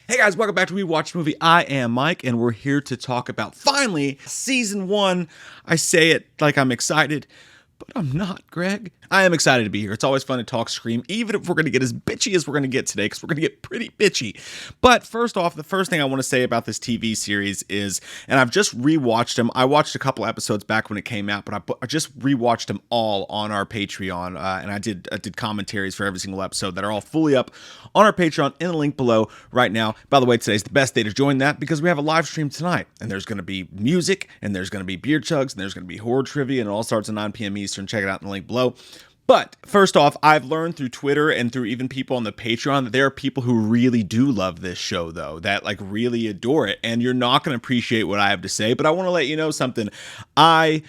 Hey guys, welcome back to We Watch Movie. I am Mike, and we're here to talk about, finally, Season 1. I say it like I'm excited, but I'm not, Greg. I am excited to be here. It's always fun to talk Scream, even if we're going to get as bitchy as we're going to get today, because we're going to get pretty bitchy. But first off, the first thing I want to say about this TV series is, and I've just rewatched them. I watched a couple episodes back when it came out, but I just rewatched them all on our Patreon, and I did commentaries for every single episode that are all fully up on our Patreon in the link below right now. By the way, today's the best day to join that because we have a live stream tonight, and there's going to be music, and there's going to be beer chugs, and there's going to be horror trivia, and all sorts of 9 p.m. Eastern. Check it out in the link below. But first off, I've learned through Twitter and through even people on the Patreon that there are people who really do love this show, though, that like really adore it. And you're not going to appreciate what I have to say, but I want to let you know something. I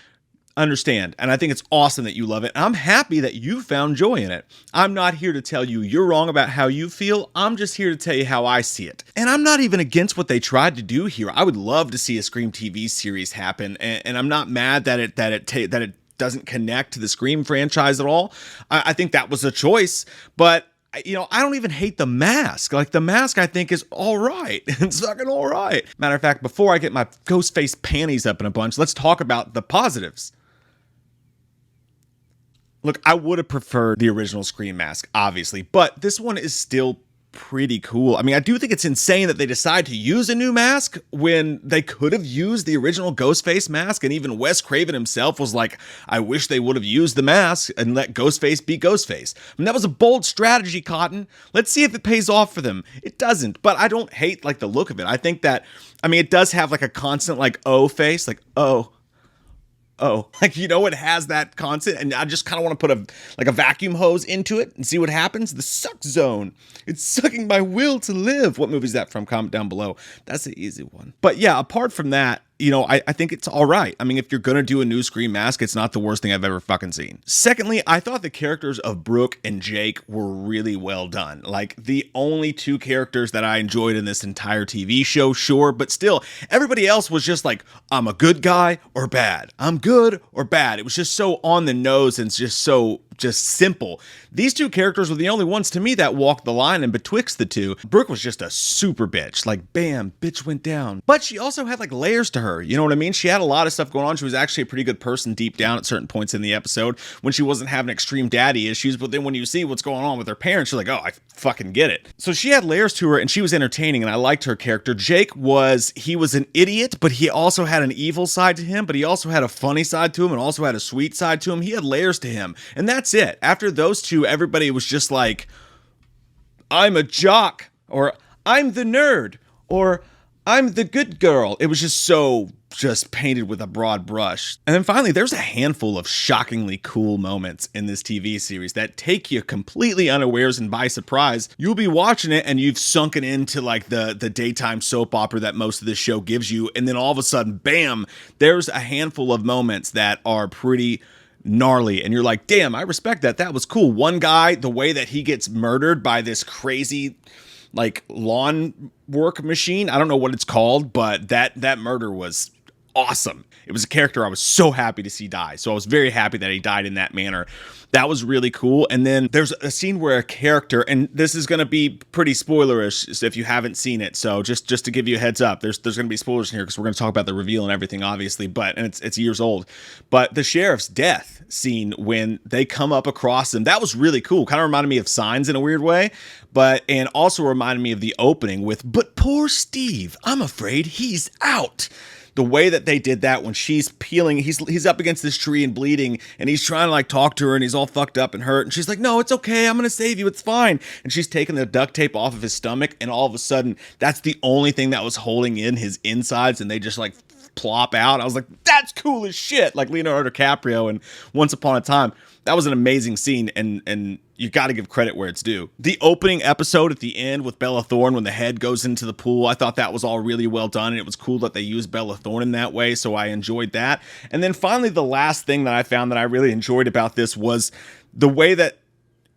understand, and I think it's awesome that you love it. I'm happy that you found joy in it. I'm not here to tell you you're wrong about how you feel. I'm just here to tell you how I see it. And I'm not even against what they tried to do here. I would love to see a Scream TV series happen, and I'm not mad that it doesn't connect to the Scream franchise at all. I think that was a choice, but I don't even hate the mask. Like, the mask I think is all right. It's fucking all right. Matter of fact, before I get my Ghostface panties up in a bunch, let's talk about the positives. Look, I would have preferred the original Scream mask, obviously, but this one is still pretty cool. I mean, I do think it's insane that they decide to use a new mask when they could have used the original Ghostface mask, and even Wes Craven himself was like, I wish they would have used the mask and let Ghostface be Ghostface. I mean, that was a bold strategy, Cotton. Let's see if it pays off for them. It doesn't, but I don't hate like the look of it. I think that, I mean, it does have like a constant like oh face, like oh, like, it has that constant, and I just kind of want to put a vacuum hose into it and see what happens. The suck zone. It's sucking my will to live. What movie is that from? Comment down below. That's an easy one. But yeah, apart from that, I think it's all right. I mean, if you're going to do a new Scream mask, it's not the worst thing I've ever fucking seen. Secondly, I thought the characters of Brooke and Jake were really well done. Like, the only two characters that I enjoyed in this entire TV show, sure, but still, everybody else was just like, I'm a good guy or bad. I'm good or bad. It was just so on the nose and just simple. These two characters were the only ones to me that walked the line in betwixt the two. Brooke was just a super bitch. Like, bam, bitch went down. But she also had like layers to her. You know what I mean? She had a lot of stuff going on. She was actually a pretty good person deep down at certain points in the episode when she wasn't having extreme daddy issues. But then when you see what's going on with her parents, you're like, oh, I fucking get it. So she had layers to her, and she was entertaining, and I liked her character. Jake was an idiot, but he also had an evil side to him, but he also had a funny side to him and also had a sweet side to him. He had layers to him, and that's it. After those two, everybody was just like, I'm a jock, or I'm the nerd, or I'm the good girl. It was just painted with a broad brush. And then finally, there's a handful of shockingly cool moments in this TV series that take you completely unawares and by surprise. You'll be watching it and you've sunken into like the daytime soap opera that most of this show gives you. And then all of a sudden, bam, there's a handful of moments that are pretty gnarly, and you're like, damn, I respect that. That was cool. One guy, the way that he gets murdered by this crazy like lawn work machine, I don't know what it's called, but that murder was awesome. It was a character I was so happy to see die. So I was very happy that he died in that manner. That was really cool. And then there's a scene where a character, and this is going to be pretty spoilerish if you haven't seen it. So just to give you a heads up, there's going to be spoilers in here because we're going to talk about the reveal and everything, obviously. And it's years old. But the sheriff's death scene when they come up across him, that was really cool. Kind of reminded me of Signs in a weird way, and also reminded me of the opening with, but poor Steve, I'm afraid he's out. The way that they did that when she's peeling, he's up against this tree and bleeding, and he's trying to like talk to her, and he's all fucked up and hurt, and she's like, no, it's okay, I'm gonna save you, it's fine. And she's taking the duct tape off of his stomach, and all of a sudden that's the only thing that was holding in his insides, and they just like plop out. I was like, that's cool as shit. Like Leonardo DiCaprio and Once Upon a Time. That was an amazing scene, and you got to give credit where it's due. The opening episode at the end with Bella Thorne when the head goes into the pool, I thought that was all really well done, and it was cool that they used Bella Thorne in that way, so I enjoyed that. And then finally, the last thing that I found that I really enjoyed about this was the way that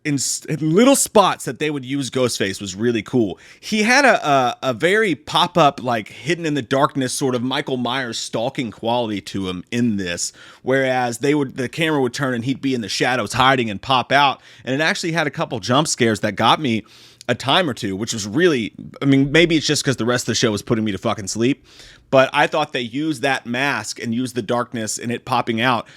in little spots that they would use Ghostface was really cool. He had a very pop-up, like hidden in the darkness sort of Michael Myers stalking quality to him in this, whereas the camera would turn and he'd be in the shadows hiding and pop out. And it actually had a couple jump scares that got me. a time or two, which was really, I mean, maybe it's just because the rest of the show was putting me to fucking sleep, but I thought they used that mask and used the darkness and it popping out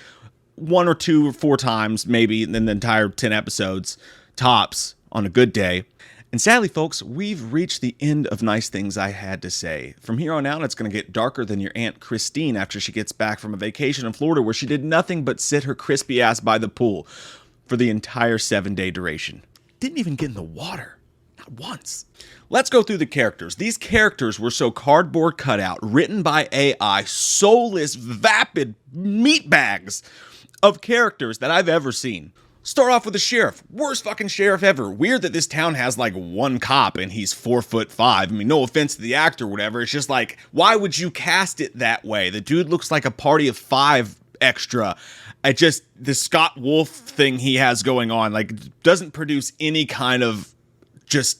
1 or 2 or 4 times, maybe in the entire 10 episodes, tops, on a good day. And sadly, folks, we've reached the end of nice things I had to say. From here on out, it's going to get darker than your Aunt Christine after she gets back from a vacation in Florida where she did nothing but sit her crispy ass by the pool for the entire 7-day duration. Didn't even get in the water. Not once. Let's go through the characters. These characters were so cardboard cutout, written by AI, soulless, vapid meatbags of characters that I've ever seen. Start off with the sheriff. Worst fucking sheriff ever. Weird that this town has like 1 cop and he's 4'5". I mean, no offense to the actor or whatever. It's just like, why would you cast it that way? The dude looks like a party of 5 extra. Just the Scott Wolf thing he has going on, like, doesn't produce any kind of just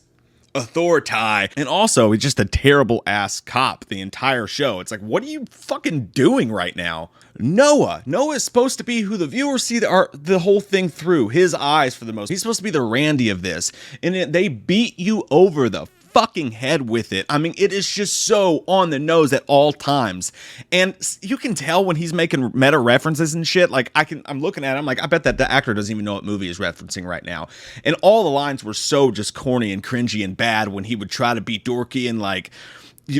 authority. And also, he's just a terrible ass cop the entire show. It's like, what are you fucking doing right now? Noah is supposed to be who the viewers see the whole thing through his eyes for the most. He's supposed to be the Randy of this, and they beat you over the fucking head with it. I mean, it is just so on the nose at all times, and you can tell when he's making meta references and shit. Like, I'm looking at him like, I bet that the actor doesn't even know what movie he's referencing right now. And all the lines were so just corny and cringy and bad when he would try to be dorky and like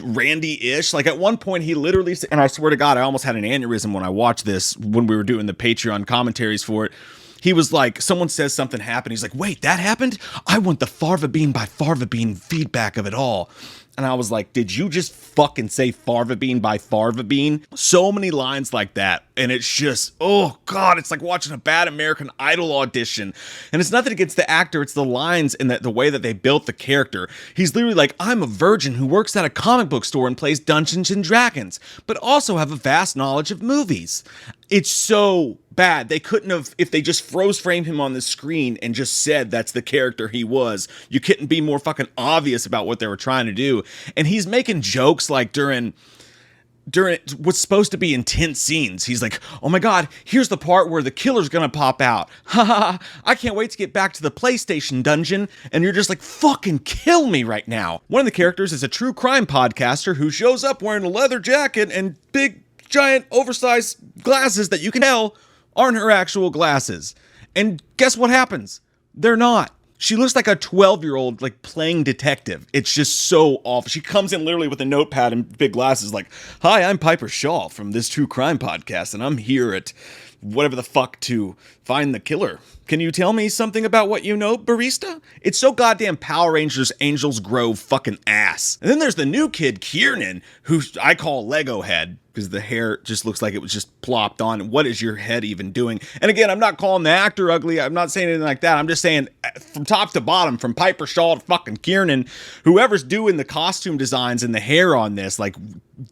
Randy-ish. Like, at one point he literally, and I swear to God, I almost had an aneurysm when I watched this, when we were doing the Patreon commentaries for it. He was like, someone says something happened. He's like, wait, that happened? I want the Farva Bean by Farva Bean feedback of it all. And I was like, did you just fucking say Farva Bean by Farva Bean? So many lines like that. And it's just, oh God, it's like watching a bad American Idol audition. And it's nothing against the actor. It's the lines and the way that they built the character. He's literally like, I'm a virgin who works at a comic book store and plays Dungeons and Dragons, but also have a vast knowledge of movies. It's so bad. They couldn't have, if they just froze framed him on the screen and just said that's the character he was, you couldn't be more fucking obvious about what they were trying to do. And he's making jokes like during what's supposed to be intense scenes. He's like, oh my God, here's the part where the killer's gonna pop out. Ha I can't wait to get back to the PlayStation dungeon. And you're just like, fucking kill me right now. One of the characters is a true crime podcaster who shows up wearing a leather jacket and big, giant, oversized glasses that you can tell aren't her actual glasses. And guess what happens? They're not. She looks like a 12-year-old, like, playing detective. It's just so awful. She comes in literally with a notepad and big glasses like, hi, I'm Piper Shaw from this true crime podcast, and I'm here at whatever the fuck to find the killer. Can you tell me something about what you know, barista? It's so goddamn Power Rangers Angels Grove fucking ass. And then there's the new kid, Kiernan, who I call Lego Head, because the hair just looks like it was just plopped on. What is your head even doing? And again, I'm not calling the actor ugly. I'm not saying anything like that. I'm just saying from top to bottom, from Piper Shaw to fucking Kiernan, whoever's doing the costume designs and the hair on this, like,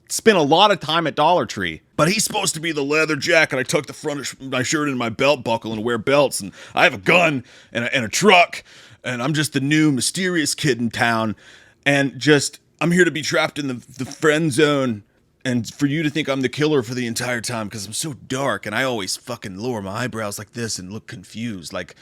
spent a lot of time at Dollar Tree. But he's supposed to be the leather jacket. I tuck the front of my shirt in my belt buckle and wear belts, and I have a gun and a truck, and I'm just the new mysterious kid in town, and just, I'm here to be trapped in the friend zone, and for you to think I'm the killer for the entire time, because I'm so dark, and I always fucking lower my eyebrows like this and look confused, like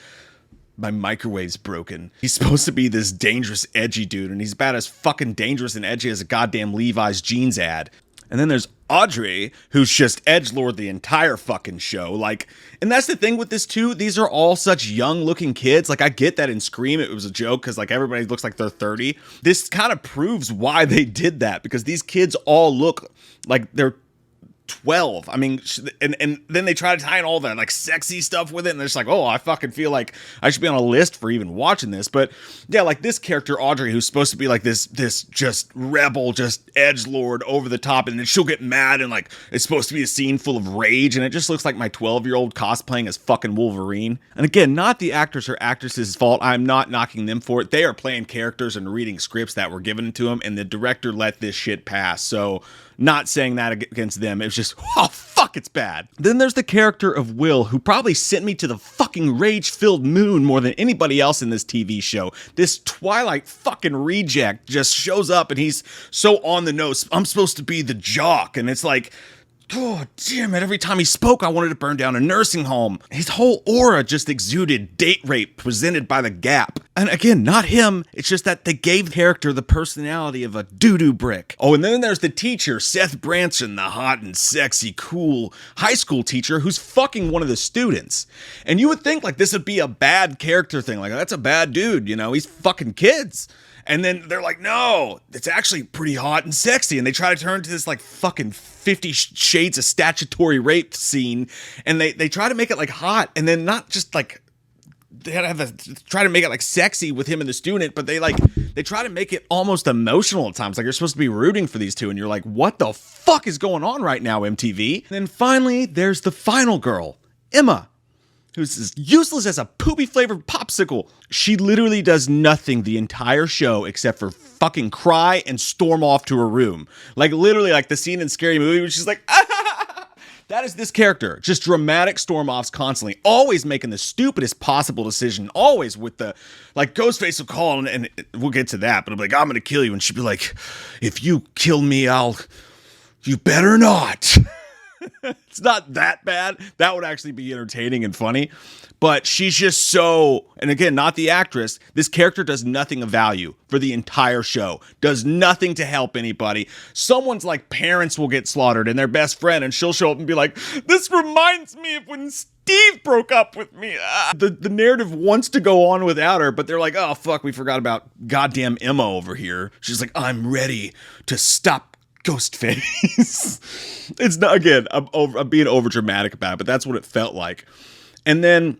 my microwave's broken. He's supposed to be this dangerous, edgy dude, and he's about as fucking dangerous and edgy as a goddamn Levi's jeans ad. And then there's Audrey, who's just edgelord the entire fucking show. Like, and that's the thing with this too. These are all such young looking kids. Like, I get that in Scream it was a joke because like everybody looks like they're 30. This kind of proves why they did that, because these kids all look like they're 12. I mean, and then they try to tie in all that like sexy stuff with it, and they're just like, oh, I fucking feel like I should be on a list for even watching this. But yeah, like this character Audrey, who's supposed to be like this just rebel, just edgelord over the top, and then she'll get mad and like it's supposed to be a scene full of rage, and it just looks like my 12-year-old cosplaying as fucking Wolverine. And again, not the actors or actresses' fault. I'm not knocking them for it. They are playing characters and reading scripts that were given to them, and the director let this shit pass. So not saying that against them. It was just, oh, fuck, it's bad. Then there's the character of Will, who probably sent me to the fucking rage-filled moon more than anybody else in this TV show. This Twilight fucking reject just shows up, and he's so on the nose. I'm supposed to be the jock, and it's like, Oh, damn it. Every time he spoke, I wanted to burn down a nursing home. His whole aura just exuded date rape presented by the Gap. And again, not him. It's just that they gave the character the personality of a doo-doo brick. Oh, and then there's the teacher, Seth Branson, the hot and sexy, cool high school teacher who's fucking one of the students. And you would think like this would be a bad character thing. Like, that's a bad dude, you know, he's fucking kids. And then they're like, no, it's actually pretty hot and sexy. And they try to turn to this like fucking 50 Shades of Statutory Rape scene. And they try to make it like hot. And then not just like, they had to try to make it like sexy with him and the student. But they try to make it almost emotional at times. Like you're supposed to be rooting for these two. And you're like, what the fuck is going on right now, MTV? And then finally, there's the final girl, Emma, who's as useless as a poopy-flavored popsicle. She literally does nothing the entire show except for fucking cry and storm off to her room. Like, literally, like the scene in Scary Movie where she's like, ah! That is this character. Just dramatic storm-offs constantly. Always making the stupidest possible decision. Always with the, like, Ghostface will call, and we'll get to that, but I'm like, I'm gonna kill you. And she'd be like, if you kill me, you better not. It's not that bad. That would actually be entertaining and funny. But she's just so, and again, not the actress. This character does nothing of value for the entire show. Does nothing to help anybody. Someone's like parents will get slaughtered and their best friend, and she'll show up and be like, this reminds me of when Steve broke up with me. The narrative wants to go on without her, but they're like, oh, fuck, we forgot about goddamn Emma over here. She's like, I'm ready to stop Ghostface. It's not, again, I'm being over dramatic about it, but that's what it felt like. And then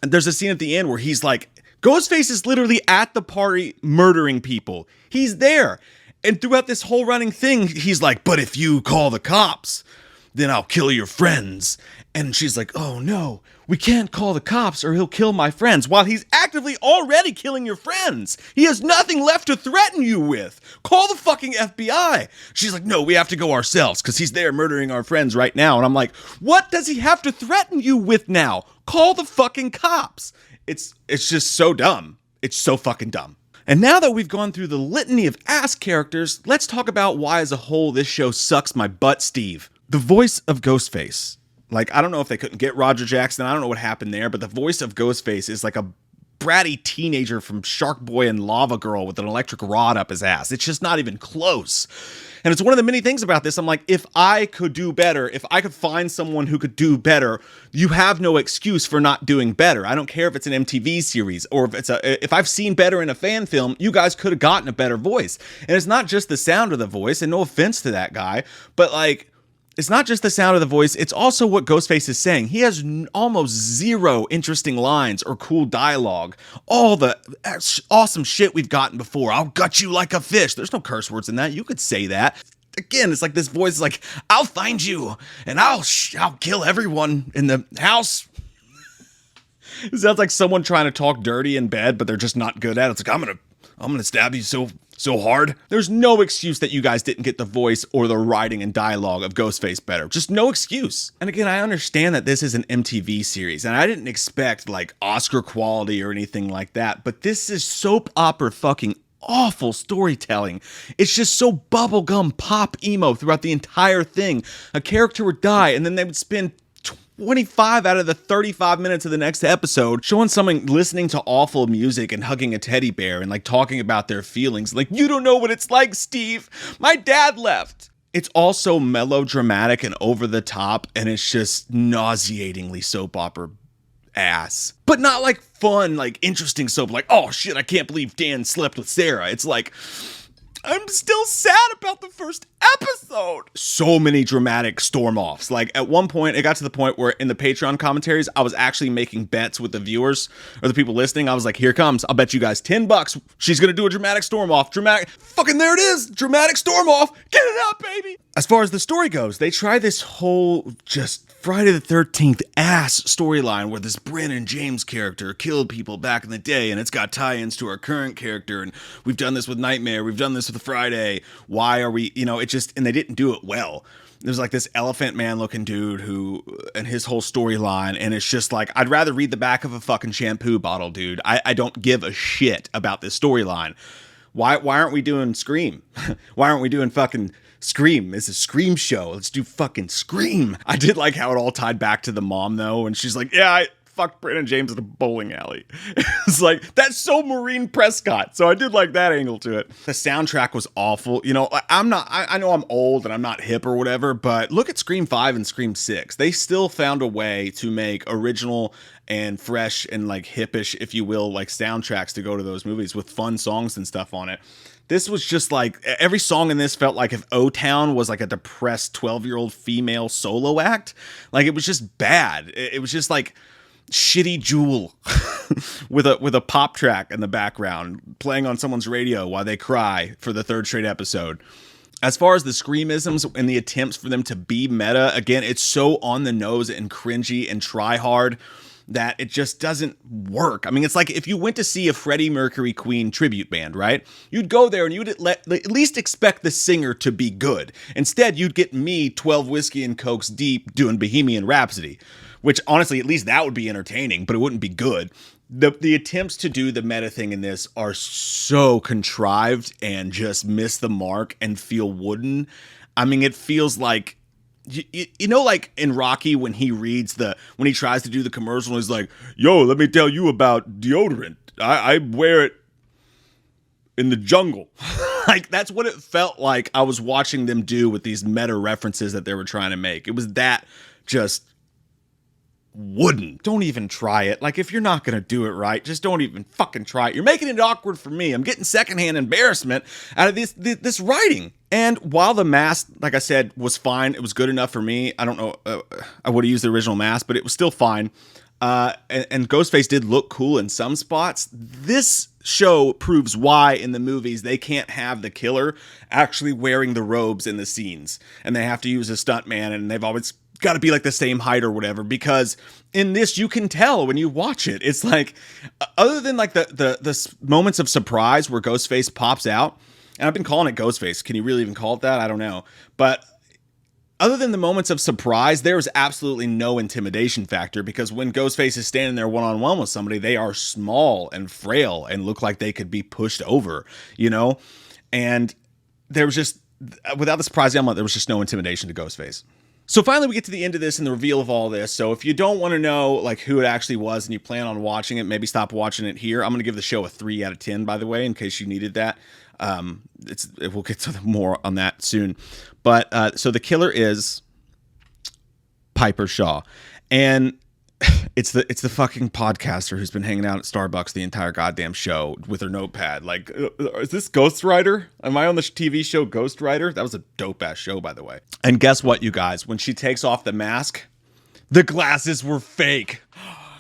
there's a scene at the end where he's like, Ghostface is literally at the party murdering people. He's there. And throughout this whole running thing, he's like, but if you call the cops, then I'll kill your friends. And she's like, oh no, we can't call the cops or he'll kill my friends, while he's actively already killing your friends. He has nothing left to threaten you with. Call the fucking FBI. She's like, no, we have to go ourselves because he's there murdering our friends right now. And I'm like, what does he have to threaten you with now? Call the fucking cops. It's just so dumb. It's so fucking dumb. And now that we've gone through the litany of ass characters, let's talk about why as a whole this show sucks my butt, Steve. The voice of Ghostface. Like, I don't know if they couldn't get Roger Jackson. I don't know what happened there, but the voice of Ghostface is like a bratty teenager from Shark Boy and Lava Girl with an electric rod up his ass. It's just not even close. And it's one of the many things about this. I'm like, if I could do better, if I could find someone who could do better, you have no excuse for not doing better. I don't care if it's an MTV series or if I've seen better in a fan film, you guys could have gotten a better voice. And it's not just the sound of the voice, and no offense to that guy, but like, it's not just the sound of the voice, it's also what Ghostface is saying. He has almost zero interesting lines or cool dialogue. All the awesome shit we've gotten before. I'll gut you like a fish. There's no curse words in that. You could say that. Again, it's like this voice is like, I'll find you and I'll kill everyone in the house. It sounds like someone trying to talk dirty in bed, but they're just not good at it. It's like, I'm gonna stab you so hard. There's no excuse that you guys didn't get the voice or the writing and dialogue of Ghostface better. Just no excuse. And again, I understand that this is an MTV series, and I didn't expect like Oscar quality or anything like that, but this is soap opera fucking awful storytelling. It's just so bubblegum pop emo throughout the entire thing. A character would die, and then they would spend 25 out of the 35 minutes of the next episode showing someone listening to awful music and hugging a teddy bear and like talking about their feelings. Like, you don't know what it's like, Steve. My dad left. It's also melodramatic and over the top, and it's just nauseatingly soap opera ass. But not like fun, like interesting soap, like, oh shit, I can't believe Dan slept with Sarah. It's like, I'm still sad about the first episode. So many dramatic storm offs. Like at one point, it got to the point where in the Patreon commentaries, I was actually making bets with the viewers or the people listening. I was like, here comes, I'll bet you guys $10. She's going to do a dramatic storm off. Fucking there it is. Dramatic storm off. Get it up, baby. As far as the story goes, they try this whole just Friday the 13th ass storyline where this Bryn and James character killed people back in the day, and it's got tie-ins to our current character, and we've done this with Nightmare, we've done this with Friday. Why are we, and they didn't do it well. There's like this elephant man looking dude and his whole storyline, and it's just like, I'd rather read the back of a fucking shampoo bottle, dude. I don't give a shit about this storyline. Why aren't we doing Scream? Why aren't we doing fucking Scream. It's a Scream show. Let's do fucking Scream. I did like how it all tied back to the mom, though, and she's like, yeah, I fucked Brandon James at a bowling alley. It's like, that's so Maureen Prescott. So I did like that angle to it. The soundtrack was awful. You know, I know I'm old and I'm not hip or whatever, but look at Scream 5 and Scream 6. They still found a way to make original and fresh and like hippish, if you will, like soundtracks to go to those movies with fun songs and stuff on it. This was just like, every song in this felt like if O-Town was like a depressed 12-year-old female solo act. Like, it was just bad. It was just like shitty Jewel with a pop track in the background playing on someone's radio while they cry for the third straight episode. As far as the Screamisms and the attempts for them to be meta, again, it's so on the nose and cringy and try hard that it just doesn't work. I mean, it's like if you went to see a Freddie Mercury Queen tribute band, right? You'd go there and you'd at least expect the singer to be good. Instead, you'd get me 12 whiskey and cokes deep doing Bohemian Rhapsody, which honestly, at least that would be entertaining, but it wouldn't be good. The attempts to do the meta thing in this are so contrived and just miss the mark and feel wooden. I mean, it feels like, you know, like in Rocky when he tries to do the commercial and he's like, yo, let me tell you about deodorant. I wear it in the jungle. Like, that's what it felt like I was watching them do with these meta references that they were trying to make. It was that just wooden. Don't even try it. Like, if you're not going to do it right, just don't even fucking try it. You're making it awkward for me. I'm getting secondhand embarrassment out of this writing. And while the mask, like I said, was fine, it was good enough for me. I don't know, I would have used the original mask, but it was still fine. And Ghostface did look cool in some spots. This show proves why in the movies they can't have the killer actually wearing the robes in the scenes. And they have to use a stuntman, and they've always got to be like the same height or whatever, because in this you can tell when you watch it. It's like, other than like the moments of surprise where Ghostface pops out, and I've been calling it Ghostface. Can you really even call it that? I don't know. But other than the moments of surprise, there is absolutely no intimidation factor, because when Ghostface is standing there one-on-one with somebody, they are small and frail and look like they could be pushed over, you know? And there was just, without the surprise element, there was just no intimidation to Ghostface. So finally we get to the end of this and the reveal of all this. So if you don't want to know like who it actually was and you plan on watching it, maybe stop watching it here. I'm going to give the show a 3 out of 10, by the way, in case you needed that. We'll get to more on that soon. But so the killer is Piper Shaw, and it's the fucking podcaster who's been hanging out at Starbucks the entire goddamn show with her notepad. Like, is this Ghost Rider? Am I on the TV show Ghost Rider? That was a dope ass show, by the way. And guess what, you guys? When she takes off the mask, the glasses were fake.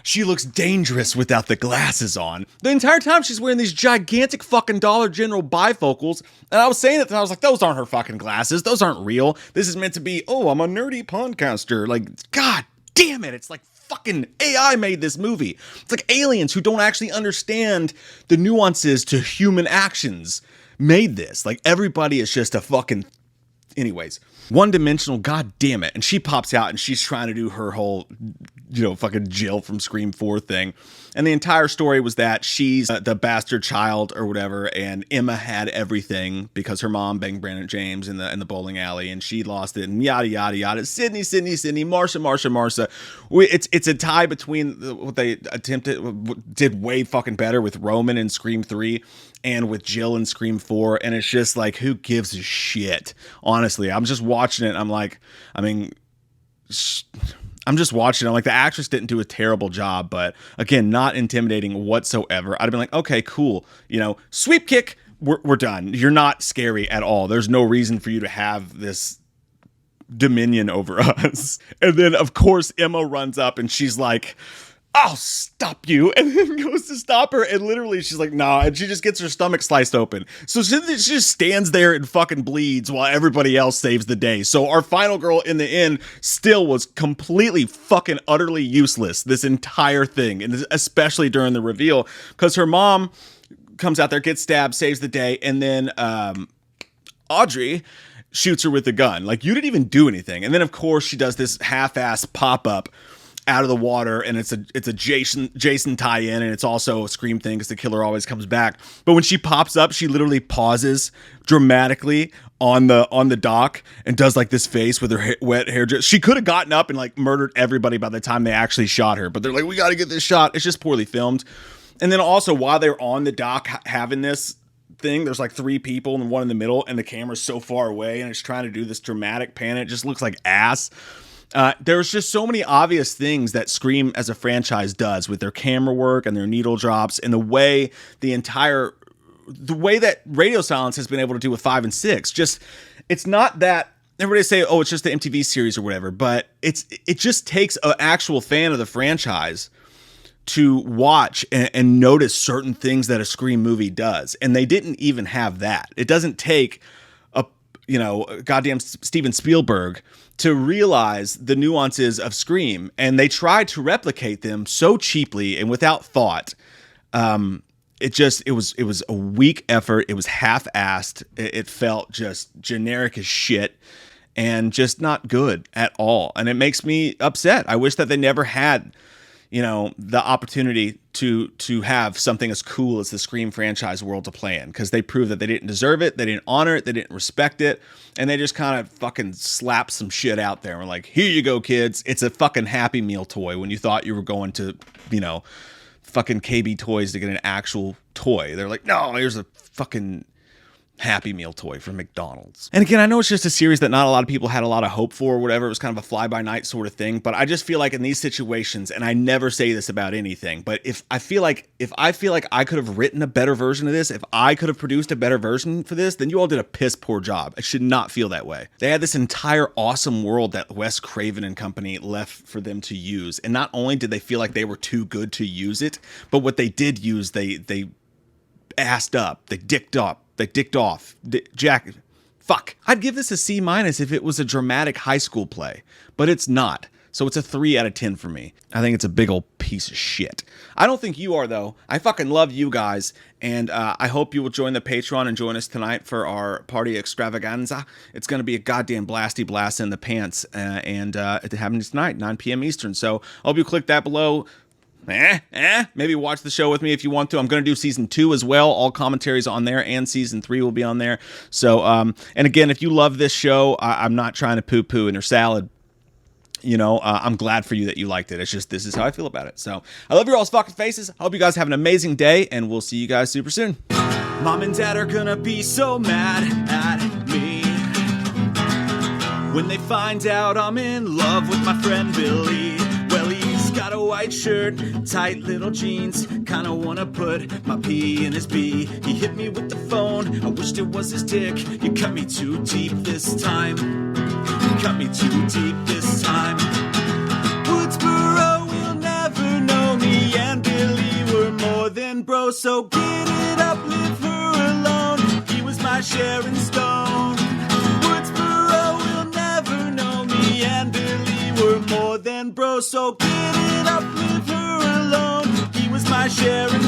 She looks dangerous without the glasses on. The entire time she's wearing these gigantic fucking Dollar General bifocals. And I was saying it, and I was like, those aren't her fucking glasses. Those aren't real. This is meant to be, oh, I'm a nerdy podcaster. Like, God damn it. It's like fucking AI made this movie. It's like aliens who don't actually understand the nuances to human actions made this. Like, everybody is just a fucking... Anyways, one-dimensional, god damn it. And she pops out and she's trying to do her whole, fucking Jill from Scream 4 thing. And the entire story was that she's the bastard child or whatever, and Emma had everything because her mom banged Brandon James in the bowling alley, and she lost it, and yada, yada, yada. Sydney, Marsha. It's a tie between what they did way fucking better with Roman in Scream 3 and with Jill in Scream 4, and it's just like, who gives a shit? Honestly, I'm just watching it, I'm like, I'm just watching it. I'm like, the actress didn't do a terrible job, but again, not intimidating whatsoever. I'd have been like, okay, cool. Sweep kick, we're done. You're not scary at all. There's no reason for you to have this dominion over us. And then, of course, Emma runs up and she's like, I'll stop you, and then goes to stop her, and literally she's like, nah, and she just gets her stomach sliced open. So she just stands there and fucking bleeds while everybody else saves the day. So our final girl in the end still was completely fucking utterly useless this entire thing, and especially during the reveal, because her mom comes out there, gets stabbed, saves the day, and then Audrey shoots her with a gun. Like, you didn't even do anything. And then, of course, she does this half-ass pop-up out of the water, and it's a Jason tie-in, and it's also a Scream thing because the killer always comes back. But when she pops up, she literally pauses dramatically on the dock and does like this face with her wet hair drip. She could have gotten up and like murdered everybody by the time they actually shot her, but they're like, we got to get this shot. It's just poorly filmed. And then also while they're on the dock having this thing, there's like 3 people and one in the middle, and the camera's so far away and it's trying to do this dramatic pan. It just looks like ass. There's just so many obvious things that Scream as a franchise does with their camera work and their needle drops and the way that Radio Silence has been able to do with 5 and 6. Just, it's not that everybody say, oh, it's just the MTV series or whatever, but it just takes an actual fan of the franchise to watch and notice certain things that a Scream movie does. And they didn't even have that. It doesn't take goddamn Steven Spielberg to realize the nuances of Scream, and they tried to replicate them so cheaply and without thought. It was a weak effort. It was half-assed. It felt just generic as shit and just not good at all. And it makes me upset. I wish that they never had, the opportunity to have something as cool as the Scream franchise world to play in, because they proved that they didn't deserve it, they didn't honor it, they didn't respect it, and they just kind of fucking slapped some shit out there. We're like, here you go, kids. It's a fucking Happy Meal toy when you thought you were going to, fucking KB Toys to get an actual toy. They're like, no, here's a fucking Happy Meal toy from McDonald's. And again, I know it's just a series that not a lot of people had a lot of hope for or whatever. It was kind of a fly-by-night sort of thing. But I just feel like in these situations, and I never say this about anything, but if I feel like I could have written a better version of this, if I could have produced a better version for this, then you all did a piss poor job. I should not feel that way. They had this entire awesome world that Wes Craven and company left for them to use. And not only did they feel like they were too good to use it, but what they did use, they assed up, they dicked off. Fuck. I'd give this a C- if it was a dramatic high school play, but it's not. So it's a 3 out of 10 for me. I think it's a big old piece of shit. I don't think you are, though. I fucking love you guys, and I hope you will join the Patreon and join us tonight for our party extravaganza. It's going to be a goddamn blasty blast in the pants, and it happens tonight, 9 p.m. Eastern. So I hope you click that below. Maybe watch the show with me if you want to. I'm going to do season 2 as well. All commentaries on there, and season 3 will be on there. So, and again, if you love this show, I'm not trying to poo-poo in your salad. I'm glad for you that you liked it. It's just, this is how I feel about it. So I love your all's fucking faces. I hope you guys have an amazing day, and we'll see you guys super soon. Mom and Dad are gonna be so mad at me when they find out I'm in love with my friend Billy. Well, he's got a white shirt, tight little jeans, kinda wanna put my P in his B. He hit me with the phone, I wished it was his dick. You cut me too deep this time. You cut me too deep this time. Woodsboro will never know me and Billy were more than bros. So get it up, leave her alone. He was my Sharon Stone. Woodsboro will never know me and Billy were more than bros. So get it up, leave her alone. He was my Sharon